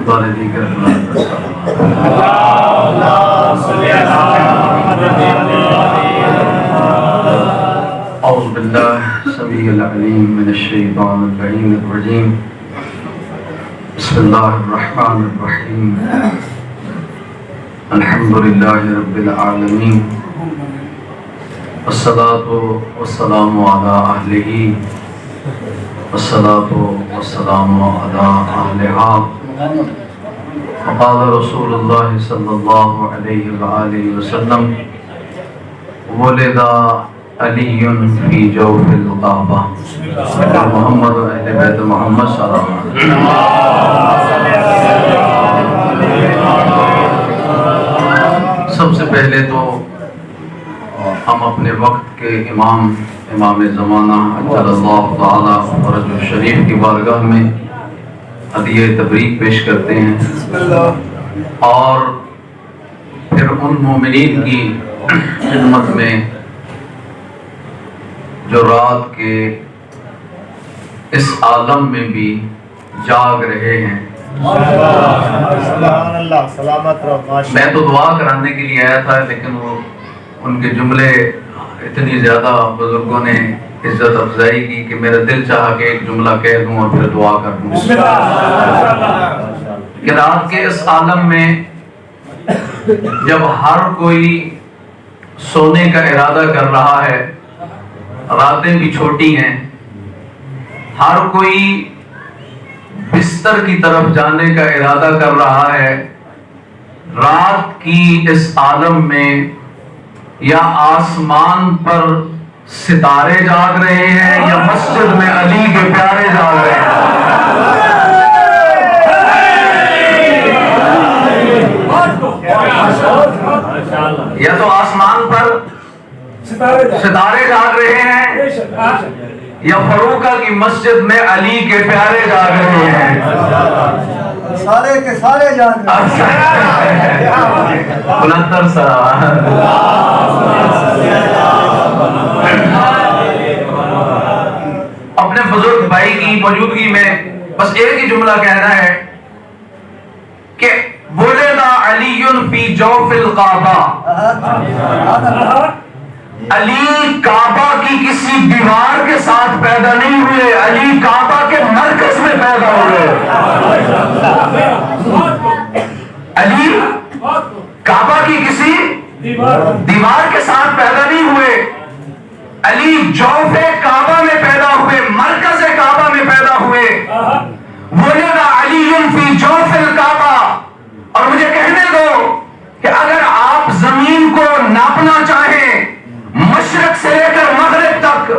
بار دیگر اعوذ باللہ السمیع العلیم من الشیطان اللعین الرجیم بسم اللہ الرحمن الرحیم الحمدللہ رب العالمین والصلاة والسلام علی اہلہ والصلاة والسلام علی اہلہا وقال رسول اللہ صلی اللہ علیہ وآلہ وسلم ولد علی فی جوف الغابہ محمد اہل بیت محمد صلی اللہ علیہ وسلم۔ سب سے پہلے تو ہم اپنے وقت کے امام زمانہ اجل اللہ تعالی فرجہ شریف کی بارگاہ میں ہدیہ تبریک پیش کرتے ہیں اور پھر ان مومنین کی خدمت میں جو رات کے اس عالم میں بھی جاگ رہے ہیں۔ میں تو دعا کرانے کے لیے آیا تھا لیکن وہ ان کے جملے اتنی زیادہ بزرگوں نے عزت افزائی کی کہ میرا دل چاہا کہ ایک جملہ کہہ دوں اور پھر دعا کر دوں کہ رات کے اس عالم میں جب ہر کوئی سونے کا ارادہ کر رہا ہے، راتیں بھی چھوٹی ہیں، ہر کوئی بستر کی طرف جانے کا ارادہ کر رہا ہے، رات کی اس عالم میں یا آسمان پر ستارے جاگ رہے ہیں یا مسجد میں علی کے پیارے جاگ رہے ہیں۔ یا تو آسمان پر ستارے جاگ رہے ہیں یا فروخہ کی مسجد میں علی کے پیارے جاگ رہے ہیں۔ سارے کے سارے جاگ رہے ہیں۔ بلندر سلام۔ اپنے بزرگ بھائی کی موجودگی میں بس ایک ہی جملہ کہنا ہے کہ ولد علی فی جوف الغابہ، علی کعبہ کی کسی دیوار کے ساتھ پیدا نہیں ہوئے، علی کعبہ کے مرکز میں پیدا ہوئے۔ علی کعبہ کی کسی دیوار کے ساتھ پیدا نہیں ہوئے، علی جوف کعبہ میں پیدا ہوئے، مرکز کعبہ میں پیدا ہوئے۔ ولد علی فی جوف الکعبہ۔ اور مجھے کہنے دو کہ اگر آپ زمین کو ناپنا چاہیں مشرق سے لے کر مغرب تک،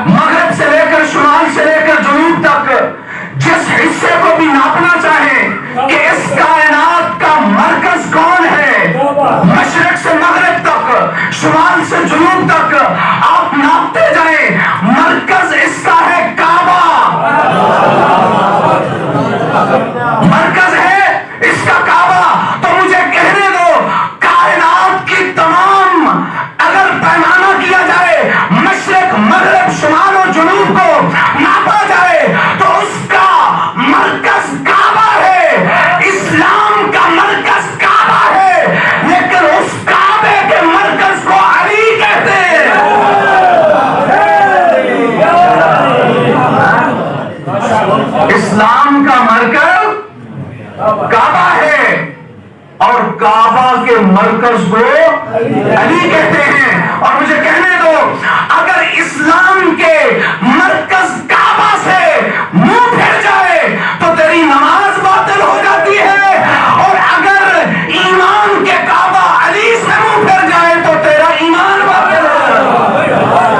مغرب سے لے کر شمال سے لے کر جنوب تک، جس حصے کو بھی ناپنا چاہیں کہ اس کائنات کا مرکز کون ہے، مشرق سے مغرب تک، شمال سے جنوب تک آپ ناپتے جائیں، مرکز اس کا ہے کعبہ، مرکز ہے اس کا کعبہ۔ تو مجھے کہنے دو کائنات کی تمام اگر پیمانہ کیا جائے، مشرق مغرب شمال و جنوب کو ناپا جائے تو اس کا مرکز کعبہ ہے، اسلام کا مرکز کعبہ ہے، لیکن اس کعبے کے مرکز کو علی کہتے ہیں۔ اسلام کا مرکز کعبہ ہے اور کعبہ کے مرکز کو علی کہتے ہیں۔ اور مجھے کہنے دو اگر اسلام کے مرکز کعبہ سے منہ پھر جائے تو تیری نماز باطل ہو جاتی ہے، اور اگر ایمان کے کعبہ علی سے منہ پھر جائے تو تیرا ایمان باطل ہو جاتا ہے۔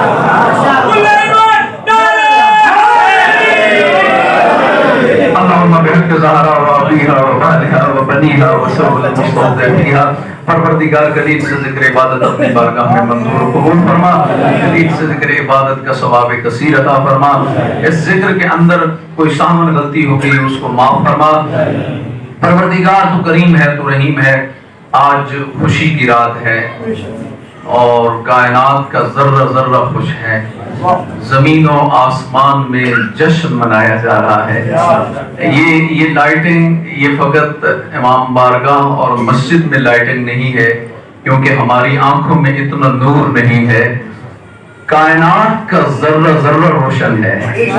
اللہم بحق زہرا و ابیہا و بالہا و بنیہا و سول مستضعفیہا، پروردگار قریب سے ذکر عبادت اپنی بارگاہ میں منظور و قبول فرما، قریب سے ذکر عبادت کا ثواب کثیر عطا فرما، اس ذکر کے اندر کوئی سامن غلطی ہو گئی اس کو معاف فرما۔ پروردگار تو کریم ہے، تو رحیم ہے۔ آج خوشی کی رات ہے، اور کائنات کا ذرہ ذرہ خوش ہے. زمین و آسمان میں جشن منایا جا رہا ہے. یہ لائٹنگ یہ فقط امام بارگاہ اور مسجد میں لائٹنگ نہیں ہے، کیونکہ ہماری آنکھوں میں اتنا نور نہیں ہے. کائنات کا ذرہ ذرہ روشن ہے،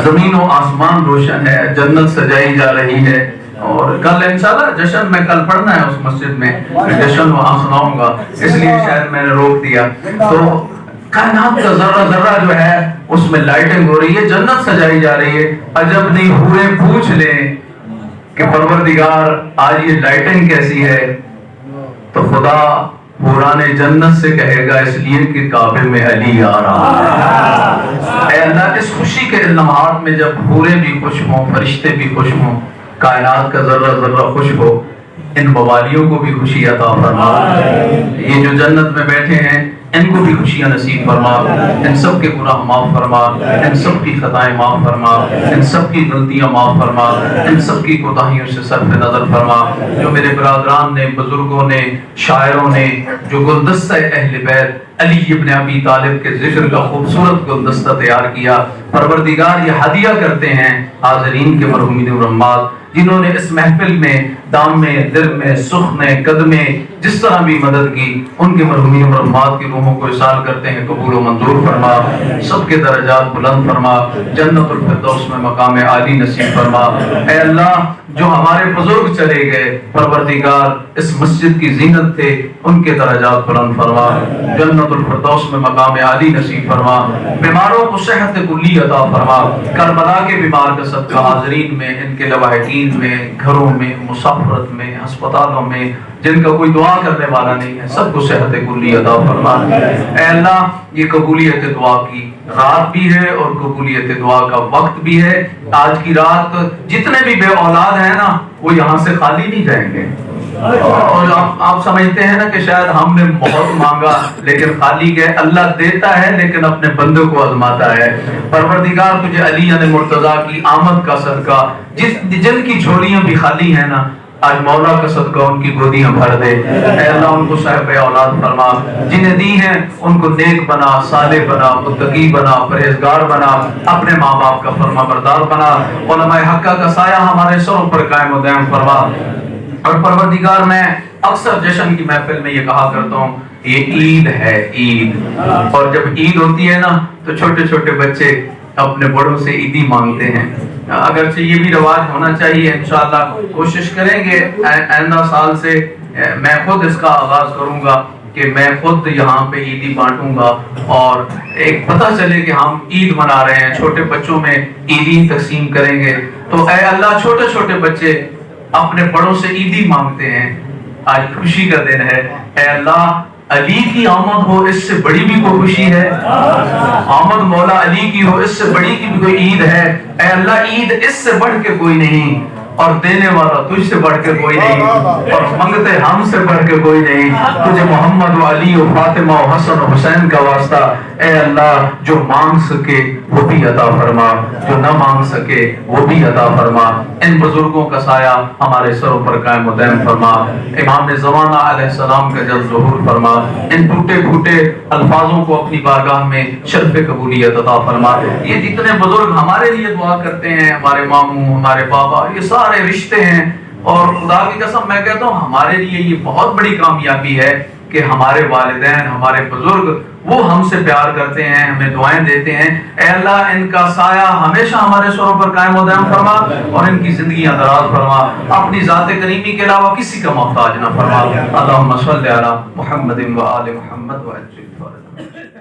زمین و آسمان روشن ہے، جنت سجائی جا رہی ہے. اور کل انشاءاللہ جشن میں کل پڑھنا ہے اس مسجد میں، جشن وہاں سناؤں گا، اس لیے شاید میں نے روک دیا. تو کائنات کا ذرہ ذرہ جو ہے اس میں لائٹنگ ہو رہی ہے، جنت سجائی جا رہی ہے. عجب نہیں ہوئے پوچھ لیں کہ پروردگار آج یہ لائٹنگ کیسی ہے، تو خدا حوران جنت سے کہے گا اس لیے کہ کعبے میں علی آ رہا ہے. اے اللہ اس خوشی کے لمحات میں جب حوریں بھی خوش ہوں، فرشتے بھی خوش ہوں، کائنات کا ذرہ ذرہ خوش ہو، ان موالیوں کو بھی خوشی عطا فرما. یہ جو جنت میں بیٹھے ہیں ان کو بھی خوشیاں نصیب فرما، ان سب کے گناہ معاف فرما، ان سب کی خطائیں معاف فرما، ان سب کی غلطیاں معاف فرما، ان سب کی کوتاہیوں سے صرف نظر فرما. جو میرے برادران نے، بزرگوں نے، شاعروں نے جو گلدستہ اہل بیت علی ابن ابی طالب کے ذکر کا خوبصورت گلدستہ تیار کیا، پروردگار یہ ہدیہ کرتے ہیں حاضرین کے مرحومین ورحمات جنہوں نے اس محفل میں دام میں، دل میں، سخن میں، قد میں جس طرح بھی مدد کی، ان کے مرحومین ورحمات کی روحوں کو اصال کرتے ہیں قبول و منظور فرما. سب کے درجات بلند فرما، جنت الفردوس میں مقام عالی نصیب فرما. اے اللہ جو ہمارے بزرگ چلے گئے، پروردگار اس مسجد کی زینت تھے، ان کے درجات بلند فرما، جنت الفردوس میں مقام عالی نصیب فرما. بیماروں کو صحت کلی عطا فرما. کربلا کے بیمار کا صدقہ حاضرین میں، ان کے لواحقین میں، گھروں میں، مسافرت میں، ہسپتالوں میں جن کا کوئی دعا کرنے والا نہیں ہے، سب کو صحت کلی عطا فرما. اے اللہ یہ قبولیت دعا کی رات بھی ہے اور قبولیت دعا کا وقت بھی ہے. آج کی رات جتنے بھی بے اولاد ہیں نا وہ یہاں سے خالی نہیں جائیں گے. اور آپ سمجھتے ہیں نا کہ شاید ہم نے بہت مانگا لیکن خالی گئے. اللہ دیتا ہے لیکن اپنے بندوں کو آزماتا ہے. پروردگار تجھے علی مرتضیٰ کی آمد کا صدقہ، جن کی جھولیاں بھی خالی ہیں نا، آج مولا کا صدقہ ان کی گودیاں بھر دے. اے اللہ ان کو صاحب اولاد فرما، جنہیں دی ہیں ان کو نیک بنا، صالح بنا، متقی بنا، پرہیزگار بنا، اپنے ماں باپ کا فرما بردار بنا. علماء حقہ کا سایہ ہمارے سروں پر قائم و دائم فرما. اور پروردگار میں اکثر جشن کی محفل میں یہ کہا کرتا ہوں یہ عید ہے، عید. اور جب عید ہوتی ہے نا تو چھوٹے چھوٹے بچے اپنے بڑوں سے عیدی مانگتے ہیں. اگرچہ یہ بھی رواج ہونا چاہیے، انشاءاللہ کوشش کریں گے آئندہ سال سے میں خود اس کا آغاز کروں گا کہ میں خود یہاں پہ عیدی بانٹوں گا اور ایک پتہ چلے کہ ہم عید منا رہے ہیں، چھوٹے بچوں میں عیدی تقسیم کریں گے. تو اے اللہ چھوٹے چھوٹے بچے اپنے بڑوں سے عیدی مانگتے ہیں، آج خوشی کا دن ہے. اے اللہ علی کی آمد ہو اس سے بڑی بھی کوئی خوشی ہے؟ آمد مولا علی کی ہو اس سے بڑی کی بھی کوئی عید ہے؟ اے اللہ عید اس سے بڑھ کے کوئی نہیں، اور دینے والا تجھ سے بڑھ کے کوئی نہیں، اور منگتے ہم سے بڑھ کے کوئی نہیں. تجھے محمد و علی و فاطمہ و حسن و حسین کا واسطہ اے اللہ جو مانگ سکے وہ بھی عطا فرما، جو نہ مانگ سکے وہ بھی عطا فرما. ان بزرگوں کا سایہ ہمارے سروں پر قائم و دائم فرما. امام زمانہ علیہ السلام کا جلد ظہور فرما. ان ٹوٹے پھوٹے الفاظوں کو اپنی بارگاہ میں شرف قبولیت عطا فرما. یہ جتنے بزرگ ہمارے لیے دعا کرتے ہیں، ہمارے ماموں، ہمارے بابا، یہ سارے رشتے ہیں. اور خدا کی قسم میں کہتا ہوں ہمارے لیے یہ بہت بڑی کامیابی ہے کہ ہمارے والدین، ہمارے بزرگ وہ ہم سے پیار کرتے ہیں، ہمیں دعائیں دیتے ہیں. اے اللہ ان کا سایہ ہمیشہ ہمارے سروں پر قائم و دائم فرما اور ان کی زندگیاں دراز فرما. اپنی ذات کریمی کے علاوہ کسی کا محتاج نہ فرما. اللہم صلی علی محمد و آل محمد و عجل